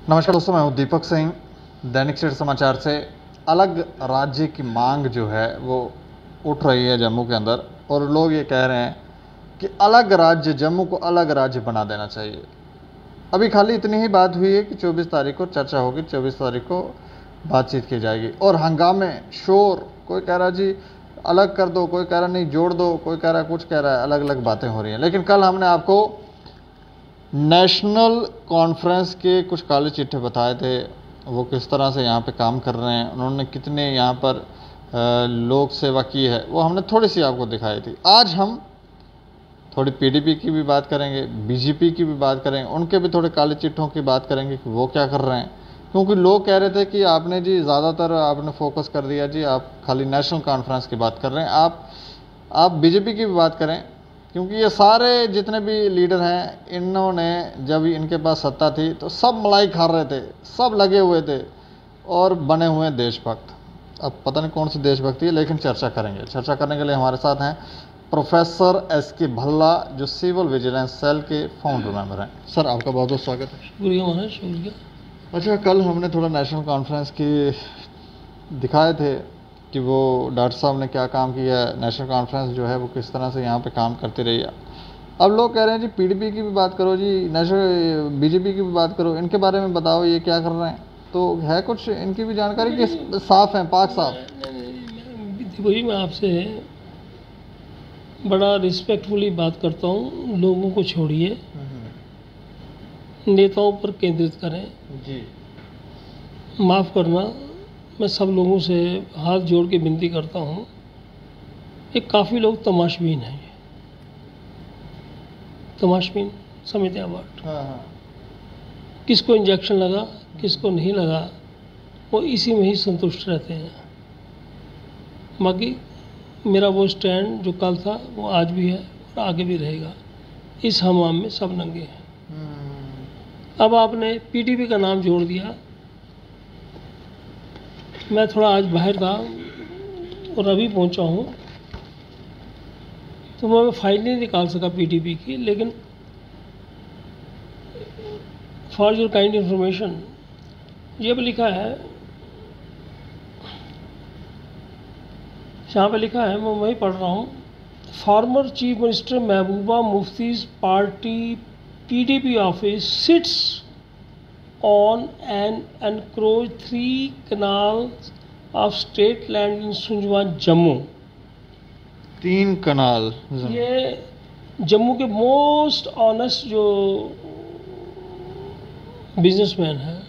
नमस्कार दोस्तों, मैं हूं दीपक सिंह। दैनिक स्टेट समाचार से अलग राज्य की मांग जो है वो उठ रही है जम्मू के अंदर, और लोग ये कह रहे हैं कि अलग राज्य, जम्मू को अलग राज्य बना देना चाहिए। अभी खाली इतनी ही बात हुई है कि 24 तारीख को चर्चा होगी, 24 तारीख को बातचीत की जाएगी, और हंगामे, शोर, कोई कह रहा जी अलग कर दो, कोई कह रहा नहीं जोड़ दो, कोई कह रहा कुछ कह रहा है, अलग अलग बातें हो रही हैं। लेकिन कल हमने आपको नेशनल कॉन्फ्रेंस के कुछ काले चिट्ठे बताए थे, वो किस तरह से यहाँ पे काम कर रहे हैं, उन्होंने कितने यहाँ पर लोक सेवा की है, वो हमने थोड़ी सी आपको दिखाई थी। आज हम थोड़ी पीडीपी की भी बात करेंगे, बीजेपी की भी बात करेंगे, उनके भी थोड़े काले चिट्ठों की बात करेंगे कि वो क्या कर रहे हैं। क्योंकि लोग कह रहे थे कि आपने जी ज़्यादातर आपने फोकस कर दिया जी, आप खाली नेशनल कॉन्फ्रेंस की बात कर रहे हैं, आप बीजेपी की भी बात करें, क्योंकि ये सारे जितने भी लीडर हैं, इन्होंने जब इनके पास सत्ता थी तो सब मलाई खा रहे थे, सब लगे हुए थे और बने हुए देशभक्त। अब पता नहीं कौन सी देशभक्ति है, लेकिन चर्चा करेंगे। चर्चा करने के लिए हमारे साथ हैं प्रोफेसर एस.के. भल्ला, जो सिविल विजिलेंस सेल के फाउंडर मेंबर हैं। सर, आपका बहुत बहुत स्वागत है। शुक्रिया महाराज, शुक्रिया। अच्छा, कल हमने थोड़ा नेशनल कॉन्फ्रेंस की दिखाए थे कि वो डॉक्टर साहब ने क्या काम किया है, नेशनल कॉन्फ्रेंस जो है वो किस तरह से यहाँ पे काम करती रही है। अब लोग कह रहे हैं जी पीडीपी की भी बात करो जी, नेशनल बीजेपी की भी बात करो, इनके बारे में बताओ ये क्या कर रहे हैं। तो है कुछ इनकी भी जानकारी कि साफ है, पाक साफ? वही मैं आपसे बड़ा रिस्पेक्टफुली बात करता हूँ, लोगों को छोड़िए, नेताओं पर केंद्रित करें जी। माफ़ करना, मैं सब लोगों से हाथ जोड़ के विनती करता हूँ। एक काफ़ी लोग तमाशबीन हैं, तमाशबीन समझते हैं वर्ड। हाँ। किसको इंजेक्शन लगा, किसको नहीं लगा, वो इसी में ही संतुष्ट रहते हैं। बाकी मेरा वो स्टैंड जो कल था वो आज भी है और आगे भी रहेगा। इस हमाम में सब नंगे हैं। अब आपने पीडीपी का नाम जोड़ दिया। मैं थोड़ा आज बाहर था और अभी पहुंचा हूं, तो मैं फाइल नहीं निकाल सका पीडीपी की, लेकिन फॉर योर काइंड इंफॉर्मेशन ये भी लिखा है, यहाँ पे लिखा है, मैं वही पढ़ रहा हूँ। Former chief minister Mehbooba Mufti's party PDP office sits on an encroach 3 kanals of state land in Sunjwan Jammu. 3 kanal. ये जम्मू के मोस्ट ऑनेस्ट जो बिजनेसमैन हैं,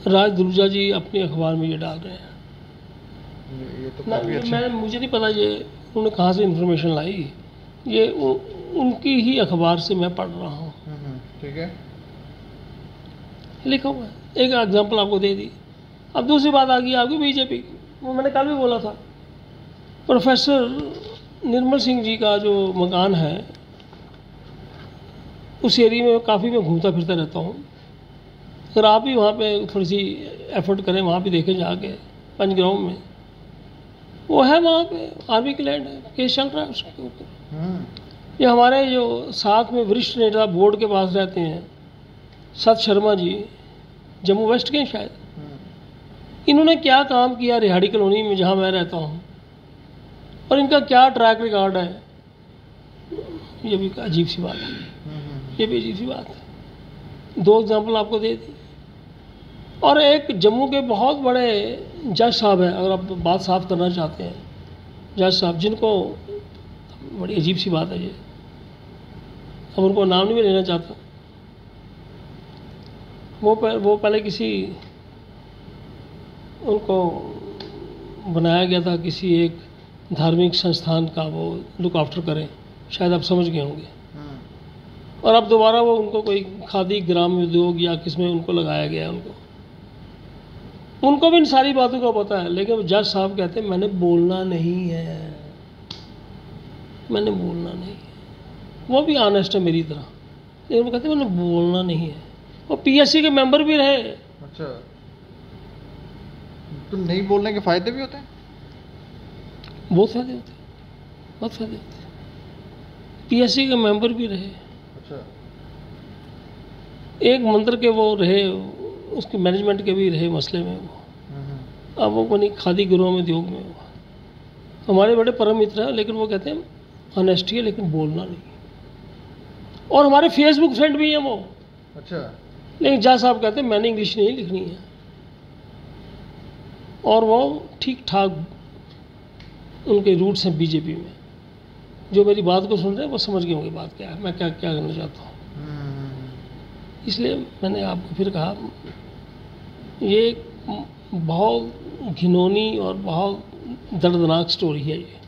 राज दुर्जा जी अपने अखबार में ये डाल रहे हैं। ये तो काफी अच्छा। मैं मुझे नहीं पता ये उन्होंने कहाँ से इन्फॉर्मेशन लाई, ये उनकी ही अखबार से मैं पढ़ रहा हूँ। ठीक है, लिखा हुआ है। एक एग्जांपल आपको दे दी। अब दूसरी बात आ गई आपकी बीजेपी की, वो मैंने कल भी बोला था। प्रोफेसर निर्मल सिंह जी का जो मकान है, उस एरिया में काफ़ी मैं घूमता फिरता रहता हूँ। अगर आप भी वहाँ पे थोड़ी सी एफर्ट करें, वहाँ भी देखें जाके पंचग्राम में, वो है वहाँ पे आर्मी की लैंड है, केस चल रहा है उसके ऊपर। ये हमारे जो साथ में वरिष्ठ नेता बोर्ड के पास रहते हैं, सत शर्मा जी, जम्मू वेस्ट के शायद, इन्होंने क्या काम किया रिहाड़ी कॉलोनी में जहाँ मैं रहता हूँ, और इनका क्या ट्रैक रिकॉर्ड है, ये भी अजीब सी बात है। ये भी अजीब सी बात है। 2 एग्जाम्पल आपको दे दी। और एक जम्मू के बहुत बड़े जज साहब हैं, अगर आप बात साफ करना चाहते हैं, जज साहब जिनको, बड़ी अजीब सी बात है ये, अब उनको नाम नहीं मैं लेना चाहता। वो पहले किसी, उनको बनाया गया था किसी एक धार्मिक संस्थान का वो लुक आफ्टर करें, शायद आप समझ गए होंगे। और अब दोबारा वो उनको कोई खादी ग्राम उद्योग या किस में उनको लगाया गया है। उनको भी इन सारी बातों का पता है, लेकिन जज साहब कहते हैं मैंने बोलना नहीं है, मैंने बोलना नहीं है। वो भी ऑनेस्ट है मेरी तरह, लेकिन वो कहते हैं मैंने बोलना नहीं है। वो पीएससी के मेंबर भी रहे। अच्छा, तो नहीं बोलने के फायदे भी होते हैं? बहुत फायदे होते हैं, बहुत फायदे होते हैं। पीएससी के मेंबर भी रहे। अच्छा। एक मंत्र के वो रहे, उसके मैनेजमेंट के भी रहे मसले में वो। अब वो को नहीं खादी गिरोह में उद्योग में वो हमारे बड़े परम मित्र हैं, लेकिन वो कहते हैं ऑनेस्टी है लेकिन बोलना नहीं। और हमारे फेसबुक फ्रेंड भी हैं वो। अच्छा। लेकिन जहाँ साहब कहते हैं मैंने इंग्लिश नहीं लिखनी है, और वो ठीक ठाक उनके रूट्स हैं बीजेपी में। जो मेरी बात को सुन रहे हैं वो समझ गए होंगे बात क्या है, मैं क्या क्या करना चाहता हूँ। इसलिए मैंने आपको फिर कहा, ये एक बहुत घिनौनी और बहुत दर्दनाक स्टोरी है ये।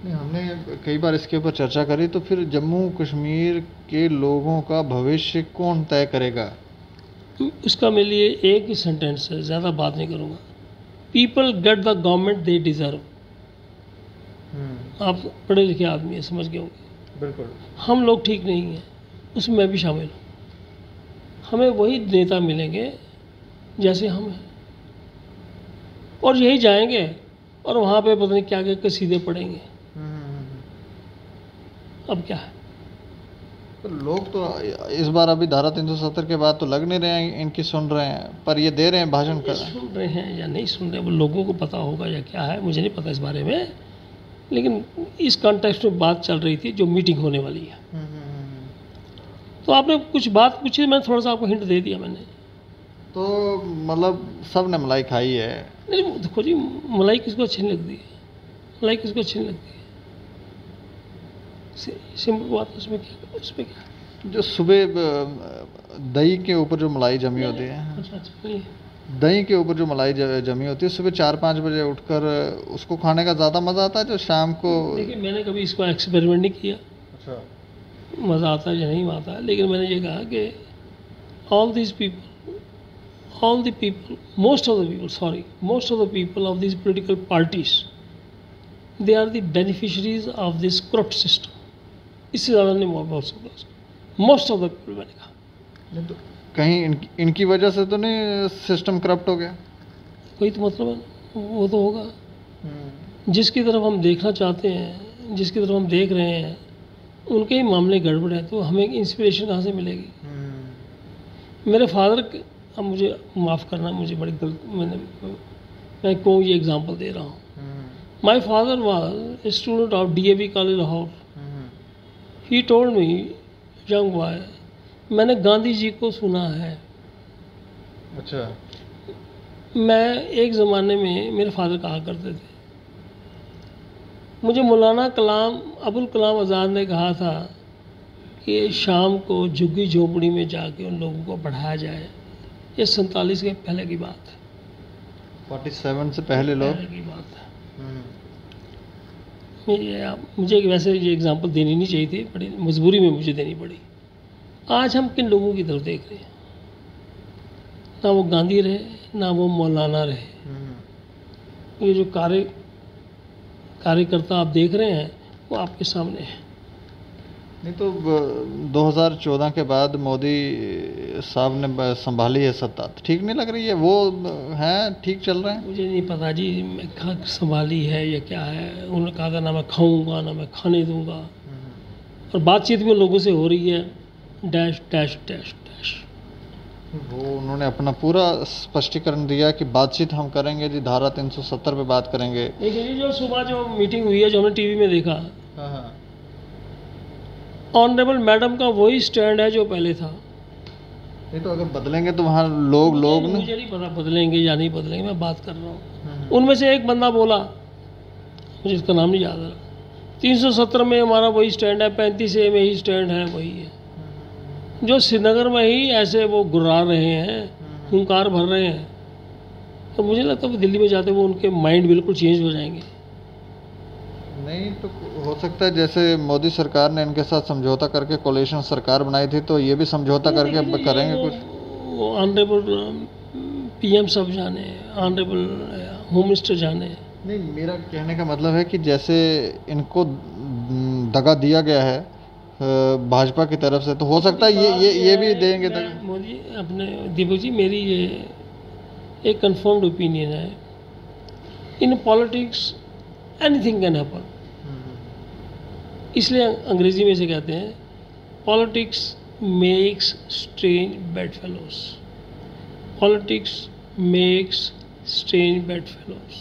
नहीं, हमने कई बार इसके ऊपर चर्चा करी, तो फिर जम्मू कश्मीर के लोगों का भविष्य कौन तय करेगा? उसका मेरे लिए एक ही सेंटेंस है, ज़्यादा बात नहीं करूँगा। People get the government they deserve. आप पढ़े लिखे आदमी हैं, समझ गए होंगे। बिल्कुल। हम लोग ठीक नहीं हैं, उसमें मैं भी शामिल हूँ। हमें वही नेता मिलेंगे जैसे हम हैं, और यही जाएंगे और वहाँ पे पता नहीं क्या क्या के सीधे पड़ेंगे। अब क्या है, तो लोग तो इस बार अभी धारा 370 के बाद तो लग नहीं रहे हैं इनकी सुन रहे हैं, पर ये दे रहे हैं भाषण कर रहे हैं। सुन रहे हैं या नहीं सुन रहे, वो लोगों को पता होगा या क्या है, मुझे नहीं पता इस बारे में। लेकिन इस कॉन्टेक्स्ट में बात चल रही थी जो मीटिंग होने वाली है। तो आपने कुछ बात पूछी, मैंने थोड़ा सा आपको हिंट दे दिया मैंने। तो मतलब सब ने मलाई खाई है। नहीं देखो जी, मलाई किसको अच्छी नहीं लगती है, मलाई किसको अच्छी नहीं लगती है, सिंपल बात है। उसमें क्या जो सुबह दही के ऊपर जो मलाई जमी होती है, अच्छा, दही के ऊपर जो मलाई जमी होती है, सुबह 4-5 बजे उठकर उसको खाने का ज़्यादा मज़ा आता है जो शाम को। देखिए मैंने कभी इसको एक्सपेरिमेंट नहीं किया, अच्छा, मज़ा आता है या नहीं आता है, लेकिन मैंने ये कहा कि all the people, most of the people of these political parties, they are the beneficiaries of this corrupt system. इससे ज़्यादा नहीं बोल सकता उसको। मोस्ट ऑफ द पीपल मैंने कहा। तो कहीं इनकी वजह से तो नहीं सिस्टम करप्ट हो गया? कोई तो मतलब है, वो तो होगा। जिसकी तरफ हम देखना चाहते हैं, जिसकी तरफ हम देख रहे हैं, उनके ही मामले गड़बड़ है, तो हमें इंस्पिरेशन कहाँ से मिलेगी? मेरे फादर, अब मुझे माफ़ करना, मुझे बड़ी मैं क्यों ये एग्जांपल दे रहा हूँ। My father was a student of DAV college Lahore. He told me, young boy, मैंने गांधी जी को सुना है। अच्छा। मैं एक ज़माने में, मेरे फादर कहा करते थे, मुझे मौलाना अबुल कलाम आज़ाद ने कहा था कि शाम को झुग्गी झोपड़ी में जाके उन लोगों को पढ़ाया जाए। ये 47 के पहले की बात है, 47 से पहले लोग की बात है। मुझे वैसे ये एग्जांपल देनी नहीं चाहिए थी, बड़ी मजबूरी में मुझे देनी पड़ी। आज हम किन लोगों की तरफ देख रहे हैं? ना वो गांधी रहे, ना वो मौलाना रहे। ये जो कार्यकर्ता आप देख रहे हैं वो आपके सामने है। नहीं तो 2014 के बाद मोदी साहब ने संभाली है सत्ता, ठीक नहीं लग रही है? वो हैं ठीक चल रहे हैं? मुझे नहीं पता जी, मैं संभाली है या क्या है। उन्होंने कहा था ना मैं खाऊंगा ना मैं खाने दूंगा, और बातचीत में लोगों से हो रही है डैश डैश डैश डैश। वो उन्होंने अपना पूरा स्पष्टीकरण दिया कि बातचीत हम करेंगे जी, धारा 370 पे बात करेंगे। देखिए जो सुबह जो मीटिंग हुई है, जो हमने टीवी में देखा, हाँ, ऑनरेबल मैडम का वही स्टैंड है जो पहले था। नहीं तो अगर बदलेंगे तो वहाँ लोग मुझे नहीं पता बदलेंगे या नहीं बदलेंगे, मैं बात कर रहा हूँ। उनमें से एक बंदा बोला, मुझे इसका नाम नहीं याद आ रहा, 370 में हमारा वही स्टैंड है, 35A में ही स्टैंड है, वही है। जो श्रीनगर में ही ऐसे वो गुर्रा रहे हैं, हुंकार भर रहे हैं, तो मुझे लगता है वो दिल्ली में जाते वो उनके माइंड बिल्कुल चेंज हो जाएंगे। नहीं तो हो सकता है जैसे मोदी सरकार ने इनके साथ समझौता करके कोalition सरकार बनाई थी, तो ये भी समझौता करके करेंगे कुछ। वो ऑनरेबल PM साहब जाने, ऑनरेबल होम मिनिस्टर जाने। नहीं, मेरा कहने का मतलब है कि जैसे इनको दगा दिया गया है भाजपा की तरफ से, तो हो सकता है ये भी देंगे। मोदी अपने दीपक जी, मेरी ये एक कंफर्म्ड ओपिनियन है, in politics anything can happen. इसलिए अंग्रेजी में से कहते हैं politics makes strange bedfellows. Politics makes strange bedfellows.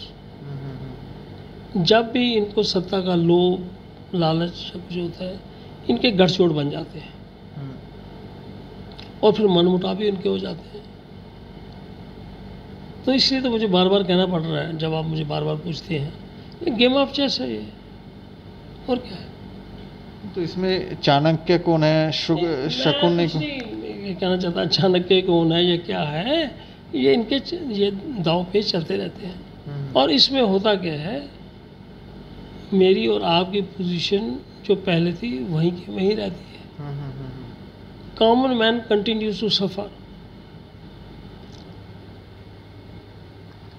जब भी इनको सत्ता का लोभ लालच सब कुछ होता है, इनके गठजोड़ बन जाते हैं और फिर मनमुटाव भी इनके हो जाते हैं। तो इसलिए तो मुझे बार बार कहना पड़ रहा है, जब आप मुझे बार बार पूछते हैं, ये गेम ऑफ चेस है ये, और क्या है। तो इसमें चाणक्य कौन है, शकुनी कौन? ये कहना चाहता चाणक्य कौन है या क्या है, ये इनके ये दाव पेच चलते रहते हैं। और इसमें होता क्या है, मेरी और आपकी पोजीशन जो पहले थी वहीं की वहीं रहती है। Common man continues to suffer.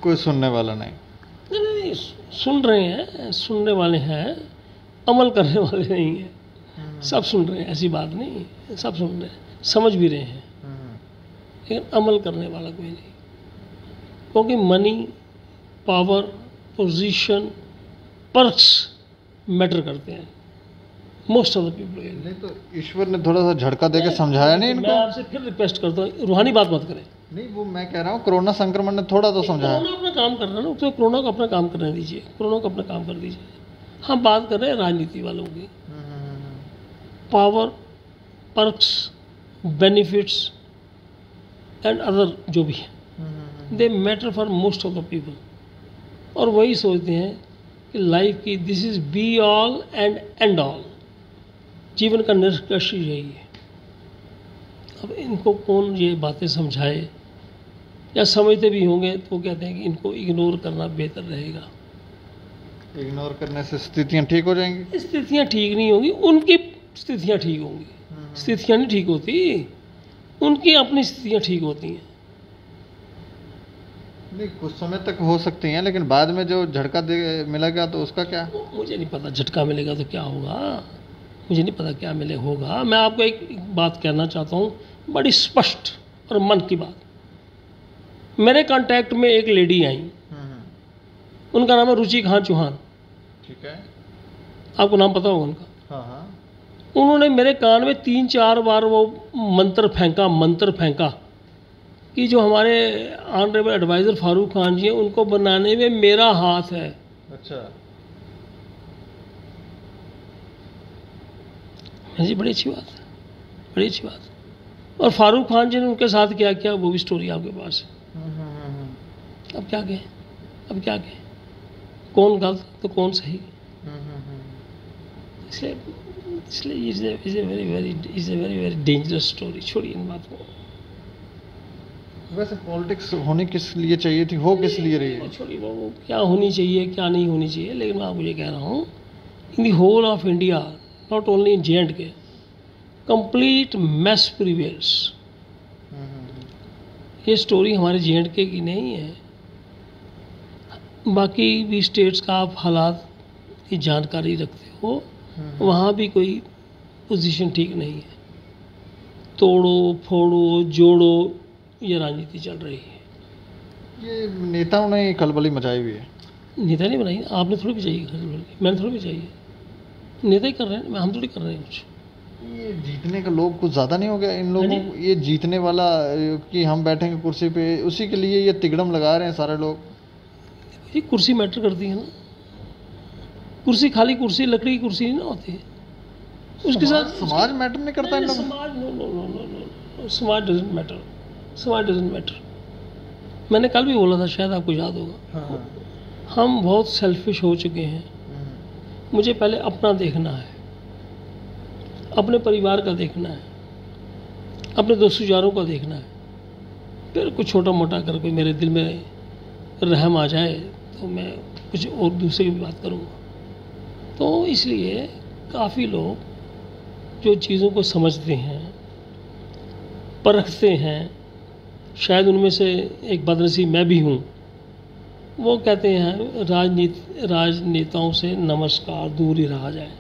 कोई सुनने वाला नहीं। नहीं, सुन रहे हैं, सुनने वाले हैं, अमल करने वाले नहीं हैं। सब सुन रहे हैं, ऐसी बात नहीं, सब सुन रहे हैं, समझ भी रहे हैं, लेकिन अमल करने वाला कोई नहीं। क्योंकि money, power, position, perks matter करते हैं मोस्ट ऑफ द पीपल। नहीं तो ईश्वर ने थोड़ा सा झटका देके समझाया नहीं इनको? मैं आपसे फिर रिक्वेस्ट करता हूँ, रूहानी बात मत करें। नहीं, वो मैं कह रहा हूँ कोरोना संक्रमण ने थोड़ा तो समझाया। कोरोना अपना काम कर रहा है ना, तो कोरोना को अपना काम करने दीजिए, कोरोना को अपना काम कर दीजिए। हम बात कर रहे हैं राजनीति वालों की। Power, perks, benefits and other जो भी है, दे matter for most of the people. और वही सोचते हैं कि लाइफ की this is be all and and all, जीवन का निष्कर्ष यही है। अब इनको कौन ये बातें समझाए, या समझते भी होंगे तो कहते हैं कि इनको इग्नोर करना बेहतर रहेगा। इग्नोर करने से स्थितियाँ ठीक हो जाएंगी? स्थितियाँ ठीक नहीं होंगी, उनकी स्थितियाँ ठीक होंगी। स्थितियाँ नहीं ठीक होती, उनकी अपनी स्थितियाँ ठीक होती हैं। नहीं, कुछ समय तक हो सकती हैं, लेकिन बाद में जो झटका मिलेगा तो उसका क्या? मुझे नहीं पता झटका मिलेगा तो क्या होगा, मुझे नहीं पता क्या मिले होगा। मैं आपको एक बात कहना चाहता हूँ, बड़ी स्पष्ट और मन की बात। मेरे कांटेक्ट में एक लेडी आई, उनका नाम है रुचि खान चौहान। ठीक है, आपको नाम पता होगा उनका? हाँ हाँ। उन्होंने मेरे कान में 3-4 बार वो मंत्र फेंका कि जो हमारे ऑनरेबल एडवाइज़र फारूक खान जी हैं, उनको बनाने में मेरा हाथ है। अच्छा। जी, बड़ी अच्छी बात है, बड़ी अच्छी बात है। और फारूक खान जी ने उनके साथ क्या किया, वो भी स्टोरी आपके पास है। अब क्या कहें, अब क्या कहें, कौन गलत तो कौन सही। इसलिए is a very very dangerous story. छोड़िए इन बात को। वैसे पॉलिटिक्स होनी किस लिए चाहिए थी, हो किस लिए रही है? छोड़िए वो क्या होनी चाहिए क्या नहीं होनी चाहिए, लेकिन मैं आपको ये कह रहा हूँ, in the whole of India, not only in J&K, complete mess prevails. ये स्टोरी हमारे J&K की नहीं है, बाकी भी स्टेट्स का आप हालात की जानकारी रखते हो, वहाँ भी कोई पोजीशन ठीक नहीं है। तोड़ो फोड़ो जोड़ो, ये राजनीति चल रही है। ये नेताओं ने खलबली मचाई हुई है। नेता नहीं बनाई, आपने थोड़ी बचाई खलबली, मैंने थोड़ी बचाई है, नेता ही कर रहे हैं, हम थोड़ी कर रहे हैं कुछ। ये जीतने का लोग कुछ ज़्यादा नहीं हो गया इन लोगों को? ये जीतने वाला कि हम बैठेंगे कुर्सी पे, उसी के लिए ये तिगड़म लगा रहे हैं सारे लोग। ये कुर्सी मैटर करती है ना, कुर्सी खाली कुर्सी लकड़ी की कुर्सी नहीं ना होती है, उसके साथ समाज मैटर नहीं करता इन लोगों? समाज नो, समाज डजंट मैटर, समाज डजंट मैटर। मैंने कल भी बोला था, शायद आपको याद होगा। हाँ। हम बहुत सेल्फिश हो चुके हैं। मुझे पहले अपना देखना है, अपने परिवार का देखना है, अपने दोस्तों का देखना है, फिर कुछ छोटा मोटा कर कोई मेरे दिल में रहम आ जाए तो मैं कुछ और दूसरे की भी बात करूँगा। तो इसलिए काफ़ी लोग जो चीज़ों को समझते हैं, परखते हैं, शायद उनमें से एक बदनसीब मैं भी हूँ, वो कहते हैं राजनेताओं से नमस्कार, दूर ही रहा जाए।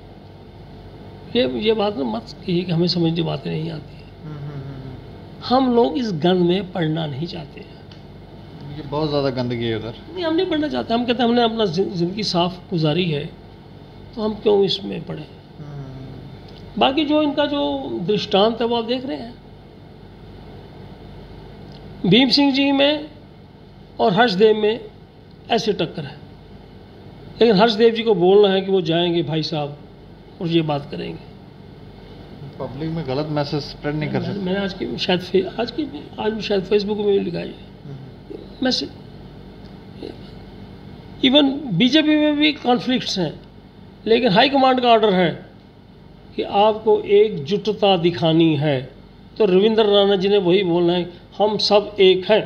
ये बात ना मत कहिए कि हमें समझने बातें नहीं आती है। हम लोग इस गंद में पढ़ना नहीं चाहते हैं। ये बहुत ज़्यादा गंदगी है उधर। नहीं, हम नहीं पढ़ना चाहते। हम कहते हैं हमने अपना ज़िंदगी साफ गुजारी है, तो हम क्यों इसमें पढ़ें। बाकी जो इनका जो दृष्टांत है वो आप देख रहे हैं। भीम सिंह जी में और हर्षदेव में ऐसे टक्कर है, लेकिन हर्षदेव जी को बोलना है कि वो जाएंगे भाई साहब और ये बात करेंगे। पब्लिक में गलत मैसेज स्प्रेड नहीं कर सकते। मैंने आज शायद फेसबुक में भी लिखा है मैसेज। इवन बीजेपी में भी कॉन्फ्लिक्ट्स हैं, लेकिन हाई कमांड का ऑर्डर है कि आपको एकजुटता दिखानी है, तो रविंद्र राणा जी ने वही बोलना है, हम सब एक हैं।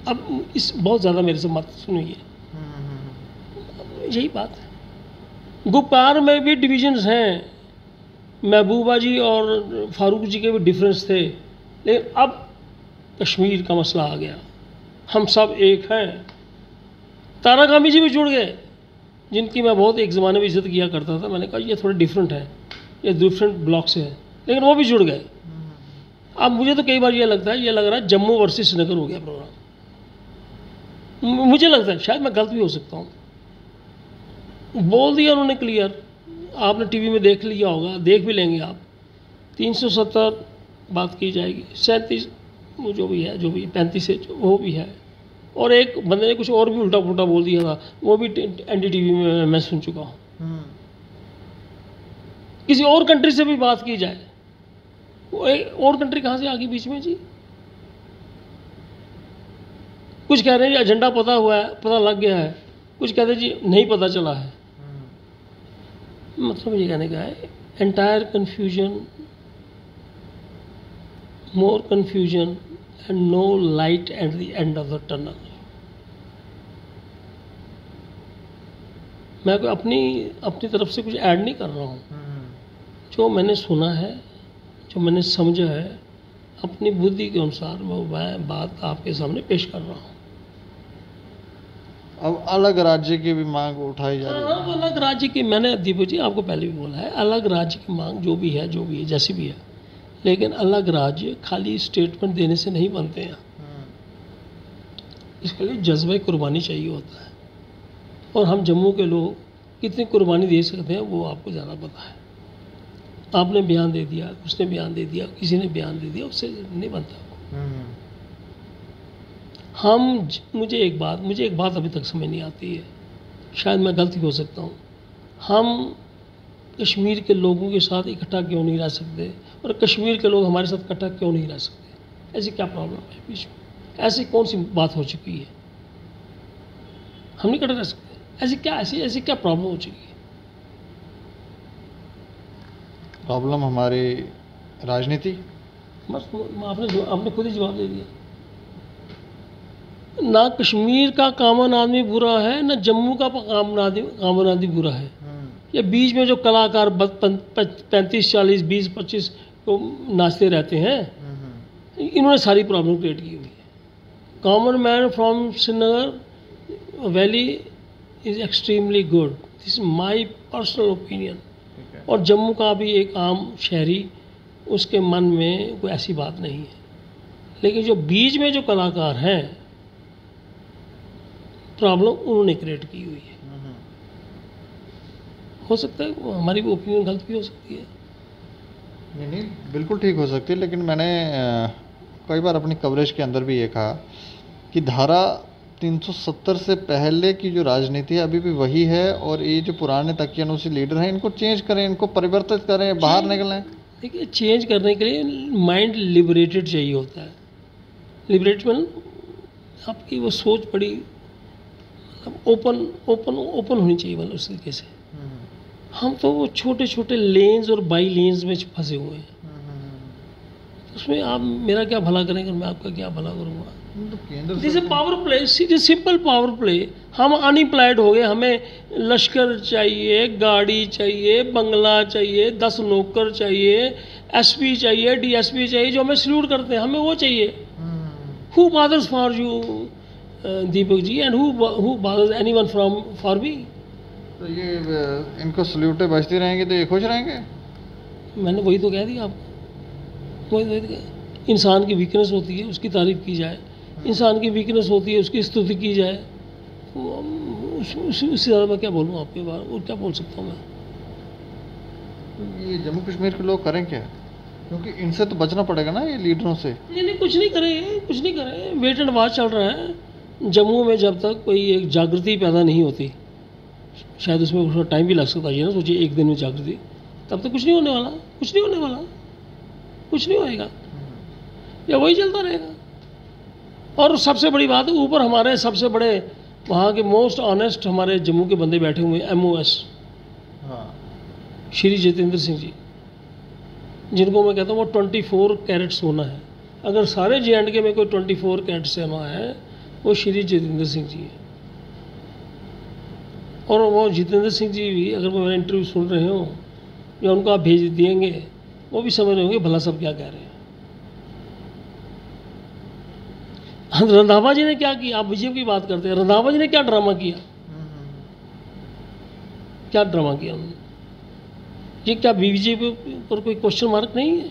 अब इस बहुत ज़्यादा मेरे से मत सुनिए, यही बात है। गुप्कार में भी डिविजन्स हैं, महबूबा जी और फारूक जी के भी डिफरेंस थे, लेकिन अब कश्मीर का मसला आ गया, हम सब एक हैं। तारा कामी जी भी जुड़ गए, जिनकी मैं बहुत एक ज़माने में इज्जत किया करता था। मैंने कहा ये थोड़े डिफरेंट है, ये डिफरेंट ब्लॉक से है, लेकिन वो भी जुड़ गए। अब मुझे तो कई बार ये लगता है, ये लग रहा है जम्मू वर्सेस श्रीनगर हो गया प्रोग्राम। मुझे लगता है, शायद मैं गलत भी हो सकता हूँ। बोल दिया उन्होंने क्लियर, आपने टीवी में देख लिया होगा, देख भी लेंगे आप। 370 बात की जाएगी, 37 जो भी है 35 है वो भी है, और एक बंदे ने कुछ और भी उल्टा पुल्टा बोल दिया था, वो भी एनडीटीवी में मैं सुन चुका हूँ। किसी और कंट्री से भी बात की जाए, वो एक और कंट्री कहाँ से आ गई बीच में जी? कुछ कह रहे हैं जी एजेंडा पता हुआ है, पता लग गया है, कुछ कहते हैं जी नहीं पता चला है। मतलब ये कहने का है, entire confusion, more confusion and no light at the end of the tunnel. मैं कोई अपनी तरफ से कुछ ऐड नहीं कर रहा हूँ। जो मैंने सुना है, जो मैंने समझा है, अपनी बुद्धि के अनुसार वो मैं बात आपके सामने पेश कर रहा हूँ। अब अलग राज्य की भी मांग उठाई जा रही है। हाँ, अलग राज्य की, मैंने दीपक जी आपको पहले भी बोला है, अलग राज्य की मांग जो भी है जैसी भी है, लेकिन अलग राज्य खाली स्टेटमेंट देने से नहीं बनते हैं। इसके लिए जज्बे कुर्बानी चाहिए होता है, और हम जम्मू के लोग कितनी कुर्बानी दे सकते हैं वो आपको ज़्यादा पता है। आपने बयान दे दिया, उसने बयान दे दिया, किसी ने बयान दे दिया, उससे नहीं बनता। मुझे एक बात अभी तक समझ नहीं आती है, शायद मैं गलती हो सकता हूँ। हम कश्मीर के लोगों के साथ इकट्ठा क्यों नहीं रह सकते, और कश्मीर के लोग हमारे साथ इकट्ठा क्यों नहीं रह सकते? ऐसी क्या प्रॉब्लम है बीच में? ऐसी कौन सी बात हो चुकी है? हम नहीं इकट्ठा रह सकते? ऐसी क्या प्रॉब्लम हो चुकी है? प्रॉब्लम हमारी राजनीति। बस आपने खुद ही जवाब दे दिया। ना कश्मीर का कामन आदमी बुरा है, ना जम्मू का कामन आदमी बुरा है। ये बीच में जो कलाकार 35, 40, 20, 25 को नाचते रहते हैं, इन्होंने सारी प्रॉब्लम क्रिएट की हुई है। Common man from Srinagar valley is extremely good, this is my personal opinion. और जम्मू का भी एक आम शहरी, उसके मन में कोई ऐसी बात नहीं है, लेकिन जो बीच में जो कलाकार हैं, प्रॉब्लम उन्होंने क्रिएट की हुई है। हो सकता है हमारी भी ओपिनियन गलत भी हो सकती है। नहीं, बिल्कुल ठीक हो सकती है, लेकिन मैंने कई बार अपनी कवरेज के अंदर भी ये कहा कि धारा 370 से पहले की जो राजनीति है अभी भी वही है, और ये जो पुराने तकियानुसी लीडर हैं इनको चेंज करें, इनको परिवर्तित करें, बाहर निकलें। देखिए, चेंज करने के लिए माइंड लिबरेटेड चाहिए होता है। लिबरेटेड आपकी वो सोच बड़ी ओपन होनी चाहिए, मतलब उस तरीके से। हम तो वो छोटे छोटे लेन्स और बाई लेन्स में फंसे हुए हैं, उसमें आप मेरा क्या भला करेंगे, मैं आपका क्या भला करूँगा? This is power play, simple power play. हम अनएम्प्लॉयड हो गए, हमें लश्कर चाहिए, गाड़ी चाहिए, बंगला चाहिए, 10 नौकर चाहिए, एसपी चाहिए, डीएसपी चाहिए, जो हमें सल्यूट करते हैं, हमें वो चाहिए। Who bothers for you Deepak ji, and who bothers anyone from for me? तो ये इनको सल्यूटें बजती रहेंगी तो ये खुश रहेंगे? मैंने वही तो कह दिया आपको, वही तो कह। इंसान की वीकनेस होती है, उसकी तारीफ की जाए। इंसान की वीकनेस होती है, उसकी स्तुति की जाए। उससे ज़्यादा मैं क्या बोलूँ आपके बारे में, और क्या बोल सकता हूँ मैं? ये जम्मू कश्मीर के लोग करें क्या? क्योंकि इनसे तो बचना पड़ेगा ना, ये लीडरों से। नहीं, कुछ नहीं करें, कुछ नहीं करें। वेट एंड वॉच चल रहा है जम्मू में। जब तक कोई एक जागृति पैदा नहीं होती, शायद उसमें थोड़ा टाइम भी लग सकता है, ये ना सोचिए एक दिन में जागृति, तब तक कुछ नहीं होने वाला, कुछ नहीं होने वाला, कुछ नहीं होएगा, या वही चलता रहेगा। और सबसे बड़ी बात है, ऊपर हमारे सबसे बड़े वहाँ के मोस्ट ऑनेस्ट हमारे जम्मू के बंदे बैठे हुए हैं, MOS, श्री जितेंद्र सिंह जी, जिनको मैं कहता हूँ वो 24 कैरेट सोना है। अगर सारे JNK में कोई 24 कैरेट सोना है, वो श्री जितेंद्र सिंह जी है। और वो जितेंद्र सिंह जी भी, अगर वो मेरा इंटरव्यू सुन रहे हो या उनको आप भेज देंगे, वो भी समझ रहे होंगे भला सब क्या कह रहे हैं। रंधावा जी ने क्या किया? आप बीजेपी की बात करते हैं, रंधावा जी ने क्या ड्रामा किया? क्या ड्रामा किया उन्होंने? ये क्या बीजेपी पर कोई क्वेश्चन मार्क नहीं है?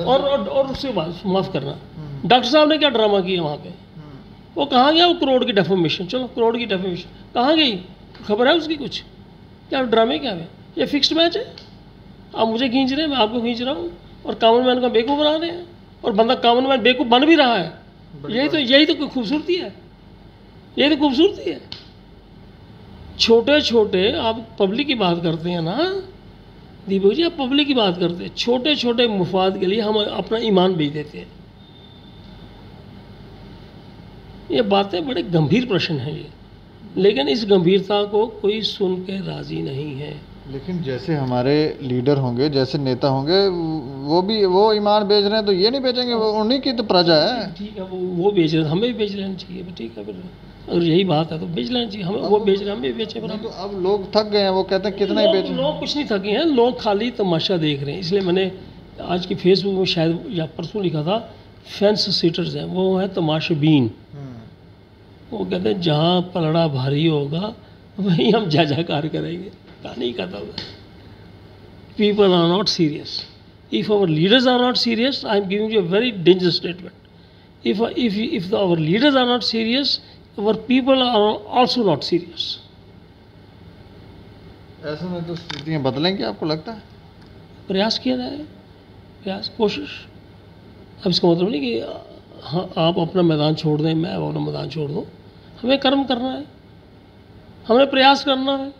और उसके बाद माफ करना, डॉक्टर साहब ने क्या ड्रामा किया वहाँ पे? वो कहाँ गया? वो करोड़ की डेफर्मेशन, चलो करोड़ की डेफर्मेशन कहाँ गई? खबर है उसकी कुछ? क्या ड्रामे क्या है? ये फिक्स्ड मैच है, आप मुझे खींच रहे हैं, मैं आपको खींच रहा हूँ, और कॉमन मैन का बेवकूफ़ बना रहे हैं, और बंदा कॉमन मैन बेवकूफ़ बन भी रहा है। यही तो खूबसूरती है, यही तो खूबसूरती है। छोटे छोटे आप पब्लिक की बात करते हैं ना दीपक जी, आप पब्लिक की बात करते हैं, छोटे छोटे मुफाद के लिए हम अपना ईमान बेच देते हैं। ये बातें बड़े गंभीर प्रश्न हैं ये, लेकिन इस गंभीरता को कोई सुन के राजी नहीं है। लेकिन जैसे हमारे लीडर होंगे, जैसे नेता होंगे, वो ईमान बेच रहे हैं, तो ये नहीं बेचेंगे? वो उन्हीं की तो प्रजा है। ठीक है, वो बेच रहे हैं, हमें भी बेच लेना चाहिए। ठीक है, फिर अगर यही बात है तो बेच लेना चाहिए, हमें वो बेच रहे हैं, हम भी बेचे। तो अब लोग थक गए हैं, वो कहते हैं कितना ही बेचें। लोग कुछ नहीं थके हैं, लोग खाली तमाशा देख रहे हैं। इसलिए मैंने आज की फेसबुक में शायद या परसों लिखा था, फेंस सीटर्स हैं, वो है तमाशबीन। वो कहते हैं जहाँ पलड़ा भारी होगा वहीं हम जाकर करेंगे। कहानी खत्म है। People are not serious. If our leaders are not serious, I am giving you a very dangerous statement. If our leaders are not serious, our people are also not serious. ऐसे में तो स्थितियाँ बदलेंगी, आपको लगता है? प्रयास किया जाए, प्रयास, कोशिश। अब इसका मतलब नहीं कि हाँ आप अपना मैदान छोड़ दें, मैं अपना मैदान छोड़ दूँ। हमें कर्म करना है, हमें प्रयास करना है।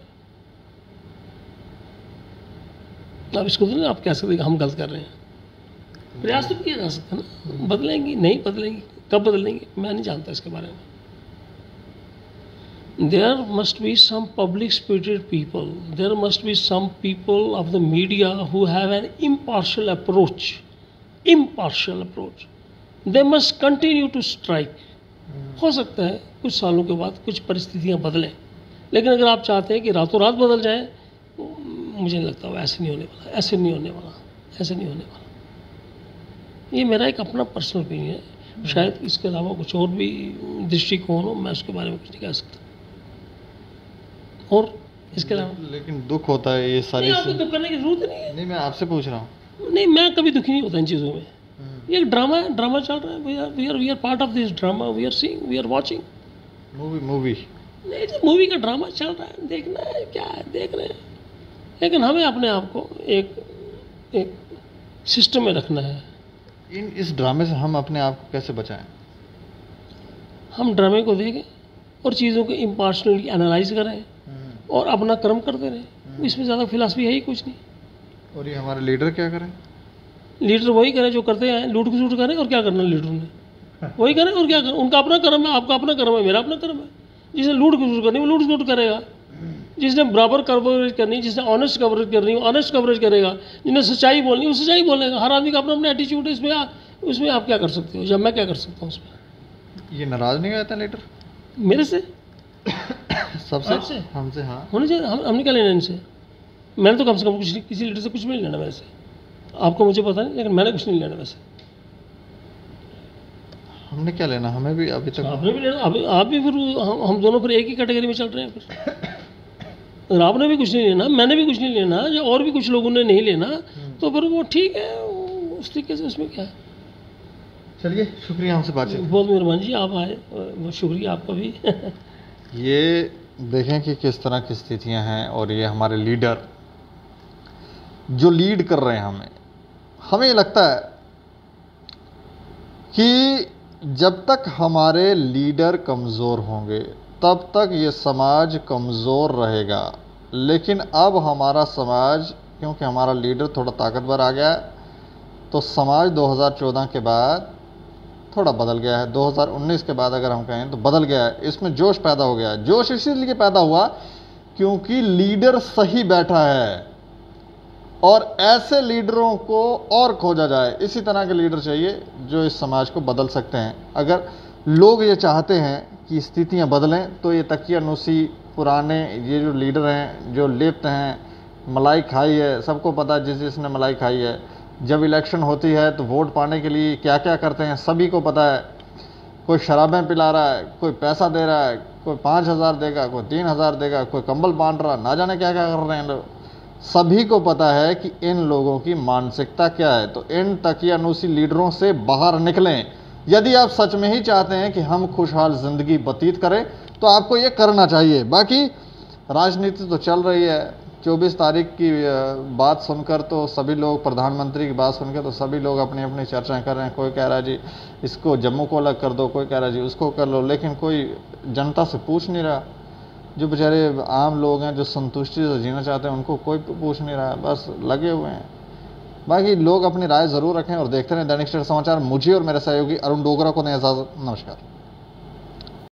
अब इसको तो नहीं आप कह सकते कि हम गलत कर रहे हैं। प्रयास तो किया जा सकता है ना। बदलेंगी नहीं बदलेंगी, कब बदलेंगी मैं नहीं जानता इसके बारे में। There must be some public spirited people. There must be some people of the media who have an impartial approach. Impartial approach. They must continue to strike. हो सकता है कुछ सालों के बाद कुछ परिस्थितियां बदलें, लेकिन अगर आप चाहते हैं कि रातों रात बदल जाए, मुझे नहीं लगता वो ऐसे नहीं होने वाला, ऐसे नहीं होने वाला, ऐसे नहीं होने वाला। ये मेरा एक अपना पर्सनल ओपिनियन है, शायद इसके अलावा कुछ और भी दृष्टिकोण हो, मैं उसके बारे में कुछ नहीं कह सकता। और इसके अलावा लेकिन दुख होता है ये सारी। आपको दुख करने की जरूरत नहीं है। नहीं, मैं आपसे पूछ रहा हूँ। नहीं, मैं कभी दुखी नहीं होता इन चीज़ों में। ये एक ड्रामा है, ड्रामा चल रहा है। We are part of this drama, we are seeing, we are watching. Movie नहीं, तो मूवी का ड्रामा चल रहा है, देखना है, क्या है, देख रहे हैं। लेकिन हमें अपने आप को एक सिस्टम में रखना है। इस ड्रामे से हम अपने आप को कैसे बचाएं? हम ड्रामे को देखें और चीज़ों को इम्पार्शनली एनालाइज करें और अपना कर्म करते रहें। इसमें ज़्यादा फिलॉसफी है ही कुछ नहीं। और ये हमारे लीडर क्या करें? लीडर वही करें जो करते हैं, लूट खसूट करें। और क्या करना लीडर ने? वही करें और क्या करें। उनका अपना कर्म है, आपका अपना कर्म है, मेरा अपना कर्म है। जिसने लूट खसूट करनी वो लूट खसूट करेगा, जिसने बराबर कवरेज करनी, जिसने ऑनेस्ट कवरेज करनी वो ऑनेस्ट कवरेज करेगा, जिसने सच्चाई बोलनी वो सच्चाई बोलेगा। हर आदमी का अपना अपना एटीट्यूड है। उसमें आप क्या कर सकते हो या मैं क्या कर सकता हूँ उसमें? ये नाराज नहीं होता लीडर मेरे से? सबसे? हमसे? हाँ, होने चाहिए। हमने क्या लेना इनसे? मैंने तो कम से कम कुछ नहीं, किसी लीडर से कुछ भी नहीं लेना मेरे से। आपको मुझे पता नहीं, लेकिन मैंने कुछ नहीं लेना वैसे। हमने क्या लेना? हमें भी अभी तक आपने भी लेना। आप भी फिर हम दोनों फिर एक ही कैटेगरी में चल रहे हैं फिर। अगर आपने भी कुछ नहीं लेना, मैंने भी कुछ नहीं लेना, या और भी कुछ लोगों ने नहीं लेना, तो फिर वो ठीक है, उस तरीके से उसमें क्या है। चलिए, शुक्रिया हमसे बातचीत। बहुत मेहरबानी जी, आप आए, शुक्रिया आपका भी। ये देखें कि किस तरह की स्थितियां हैं। और ये हमारे लीडर जो लीड कर रहे हैं, हमें लगता है कि जब तक हमारे लीडर कमज़ोर होंगे तब तक ये समाज कमज़ोर रहेगा। लेकिन अब हमारा समाज, क्योंकि हमारा लीडर थोड़ा ताकतवर आ गया है, तो समाज 2014 के बाद थोड़ा बदल गया है। 2019 के बाद अगर हम कहें तो बदल गया है। इसमें जोश पैदा हो गया है। जोश इसीलिए पैदा हुआ क्योंकि लीडर सही बैठा है और ऐसे लीडरों को और खोजा जाए। इसी तरह के लीडर चाहिए जो इस समाज को बदल सकते हैं। अगर लोग ये चाहते हैं कि स्थितियां बदलें तो ये तकियानुसी पुराने ये जो लीडर हैं, जो लिप्त हैं, मलाई खाई है, सबको पता है जिसने मलाई खाई है। जब इलेक्शन होती है तो वोट पाने के लिए क्या क्या करते हैं सभी को पता है। कोई शराबें पिला रहा है, कोई पैसा दे रहा है, कोई 5,000 देगा, कोई 3,000 देगा, कोई कंबल बांट रहा, ना जाने क्या क्या कर रहे हैं लोग। सभी को पता है कि इन लोगों की मानसिकता क्या है। तो इन तकियानुसी लीडरों से बाहर निकलें। यदि आप सच में ही चाहते हैं कि हम खुशहाल ज़िंदगी व्यतीत करें तो आपको ये करना चाहिए। बाकी राजनीति तो चल रही है। 24 तारीख की बात सुनकर तो सभी लोग, प्रधानमंत्री की बात सुनकर तो सभी लोग अपनी अपनी चर्चाएं कर रहे हैं। कोई कह रहा है जी इसको जम्मू को अलग कर दो, कोई कह रहा है जी उसको कर लो, लेकिन कोई जनता से पूछ नहीं रहा। जो बेचारे आम लोग हैं जो संतुष्टि से जीना चाहते हैं उनको कोई पूछ नहीं रहा है, बस लगे हुए हैं। बाकी लोग अपनी राय ज़रूर रखें और देखते रहें दैनिक सवेरा समाचार। मुझे और मेरे सहयोगी अरुण डोगरा को दें इजाज़त। नमस्कार।